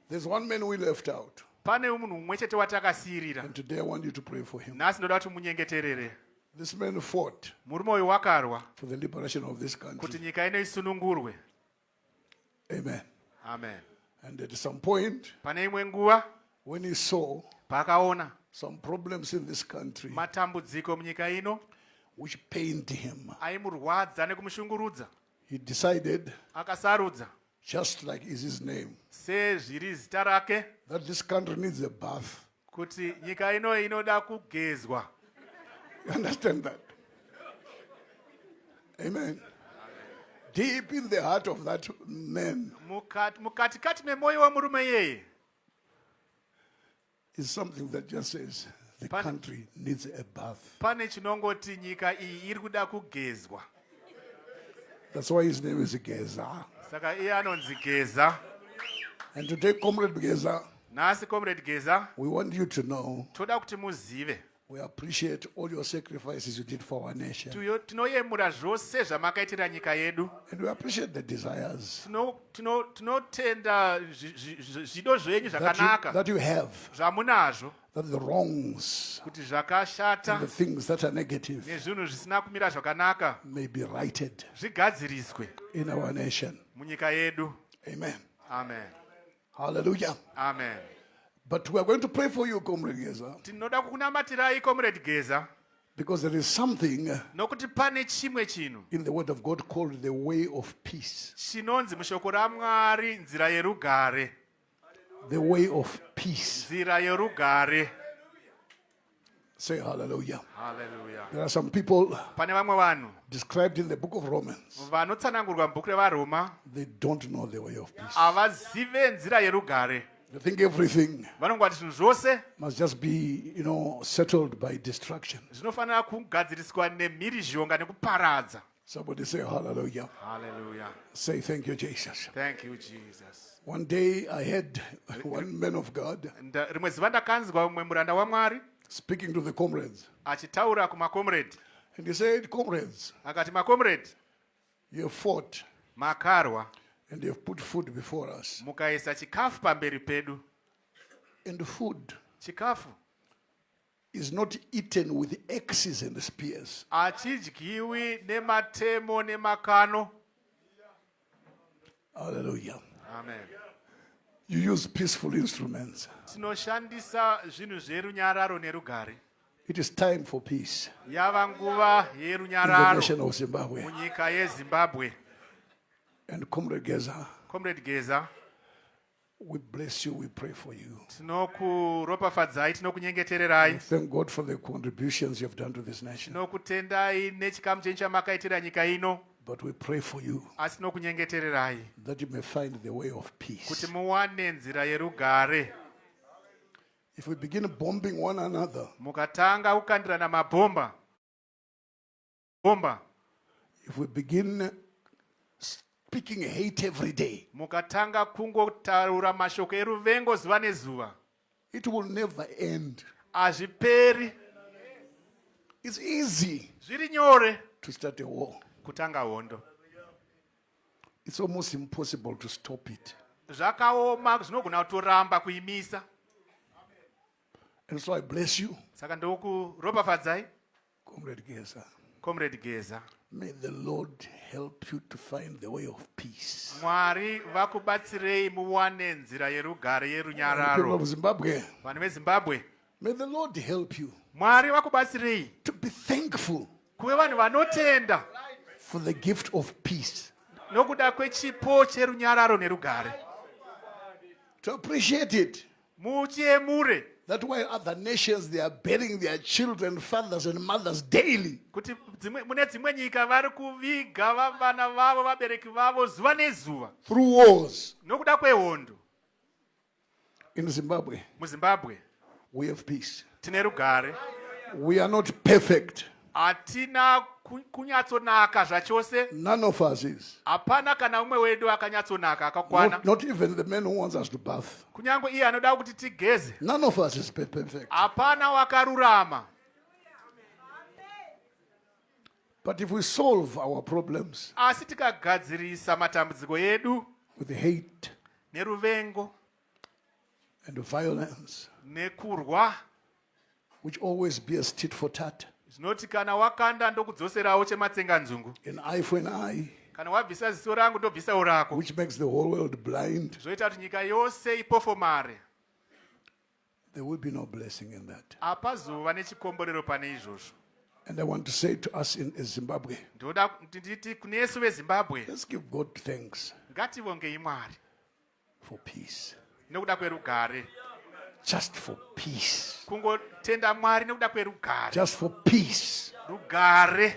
There's one man we left out. Pane munhu mumwe chete watakasirira. And today I want you to pray for him. Nhasi ndoda kuti munyengeterere. This man fought Murume uyu wakarwa for the liberation of this country. kuti nyika ino isunungurwe. Amen. Amen. And at some point, Pane imwe nguva when he saw paakaona some problems in this country matambudziko munyika ino which pained him, aimurwadza nekumushungurudza, he decided, akasarudza just like is his name, sezviri zita rake, that this country needs a bath. kuti nyika ino inoda kugezwa. You understand that? Amen. Deep in the heart of that man Mukatikati memwoyo wemurume yeye is something that just says the country needs a bath. pane chinongoti nyika iyi iri kuda kugezwa. That's why his name is Geza. Saka iye anonzi Geza. And today, Comrade Geza, Nhasi Comrade Geza, we want you to know toda kuti muzive we appreciate all your sacrifices you did for our nation. tinoyemura zvose zvamakaitira nyika yedu. And we appreciate the desires Tinotenda zvido zvenyu zvakanaka that you have, zvamunazvo, that the wrongs kuti zvakashata and the things that are negative nezvinhu zvisina kumira zvakanaka may be righted zvigadziriswe in our nation. munyika yedu. Amen. Amen. Hallelujah. Amen. But we are going to pray for you, Comrade Geza, Tinoda kukunamatirai Comrade Geza, because there is something nokuti pane chimwe chinhu in the Word of God called the way of peace. chinonzi mushoko raMwari nzira yerugare. The way of peace. Nzira yerugare. Say hallelujah. Hallelujah. There are some people Pane vamwe vanhu described in the book of Romans. vanotsanangurwa mubhuku revaroma They don't know the way of peace. havazive nzira yerugare. They think everything Vanongoti zvinhu zvose must just be, settled by destruction. zvinofanira kugadziriswa nemhirizhonga nekuparadza. Somebody say hallelujah. Hallelujah. Say thank you, Jesus. Thank you, Jesus. One day I had one man of God Rimwe ziva ndakanzwa mumwe muranda waMwari speaking to the comrades. achitaura kumakomrade. And he said, comrades, Akati, makomrade, you have fought makarwa and you have put food before us. mukaisa chikafu pamberi pedu. And food Chikafu is not eaten with axes and spears. hachidyiwi nematemo nemakano. Hallelujah. Amen. You use peaceful instruments. Tinoshandisa zvinhu zverunyararo nerugare. It is time for peace Yava nguva in the yerunyararo nation of Zimbabwe. munyika yeZimbabwe. And Comrade Geza, Comrade Geza, we bless you, we pray for you. tinokuropafadzai, tinokunyengetererai, Thank God for the contributions you have done to this nation. tinokutendai nechikamu chenyu chamakaitira nyika ino, But we pray for you asi tinokunyengetererai that you may find the way of peace. kuti muwane nzira yerugare. If we begin bombing one another, Mukatanga kukandirana mabhomba, if we begin speaking hate every day, mukatanga kungotaura mashoko eruvengo zuva nezuva, it will never end. hazviperi. It's easy Zviri nyore to start a war. kutanga hondo, It's almost impossible to stop it. zvakaoma zvinogona kutoramba kuimisa. And so I bless you, Saka ndokuropafadzai Comrade Geza. Comrade Geza. May the Lord help you to find the way of peace. Mwari vakubatsirei muwane nzira yerugare People yerunyararo. of Zimbabwe, Vanhu veZimbabwe, may the Lord help you Mwari vakubatsirei to be thankful kuve vanhu vanotenda for the gift of peace, nokuda kwechipo cherunyararo nerugare. to appreciate it. Muchiemure That's why other nations, they are burying their children, fathers and mothers daily. kuti mune dzimwe nyika vari kuviga vana vavo, vabereki vavo zuva nezuva Through wars. nokuda kwehondo. In Zimbabwe, MuZimbabwe we have peace. tine rugare. We are not perfect. Hatina kunyatsonaka zvachose. None of us is. Hapana kana umwe wedu akanyatsonaka akakwana. Not even the man who wants us to bath. Kunyange iye anoda kuti tigeze. None of us is perfect. Hapana wakarurama. But if we solve our problems Asi tikagadzirisa matambudziko edu with hate, neruvengo and violence, nekurwa, which always bears tit for tat, zvinoti kana wakanda ndokudzoserawo chematsenganzungu, an eye for an eye, kana wabvisa ziso rangu ndobvisawo rako, which makes the whole world blind. zvoita kuti nyika yose ipofomare. There will be no blessing in that. Hapazova nechikomborero pane izvozvo. And I want to say to us in Zimbabwe, Ndoda nditi kunesu veZimbabwe, let's give God thanks ngativongei Mwari for peace. nekuda kwerugare. Just for peace. Kungotenda Mwari nekuda kwerugare. Just for peace. Rugare.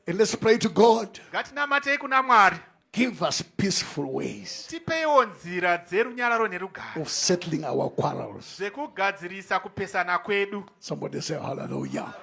And let's pray to God. Ngatinamatei kuna Mwari. Give us peaceful ways Tipeiwo nzira dzerunyararo nerugare. of settling our quarrels. Zvekugadzirisa kupesana kwedu. Somebody say hallelujah.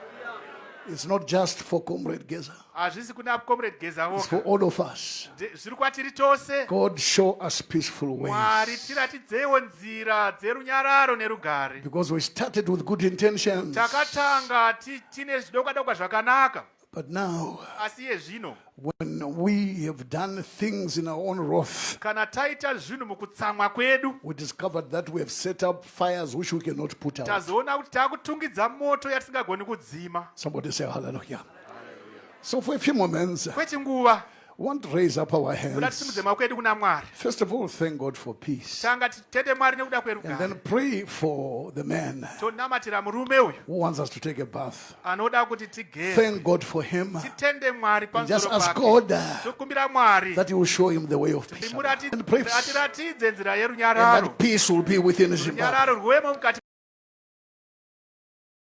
It's not just for Comrade Geza. Hazvisi kuna Comrade Geza It's for voga. all of us. Zviri kwatiri tose. God, show us peaceful Mwari ways. tiratidzewo nzira dzerunyararo nerugare. Because we started with good intentions. Takatanga tine zvidokwa-dokwa zvakanaka. But now, Asi yezvino, when we have done things in our own wrath, kana taita zvinhu mukutsamwa kwedu, we discovered that we have set up fires which we cannot put out. tazoona kuti takutungidza moto yatisingagoni kudzima. Somebody say hallelujah. So for a few moments, Kwechinguva, we want to raise up our toda hands. tisimudze maoko edu kuna Mwari. First of all, thank God for peace. Tanga titende Mwari nekuda And kwerugare. then pray for the man Tonamatira murume uyu who wants us to take a bath. anoda kuti tigere. Thank God for him. Titende Mwari And just pamusoro ask pake. God Tokumbira Mwari that He will show him the way of peace. And pray atiratidze nzira and yerunyararo. that peace will be within him. Runyararo rwemo mukati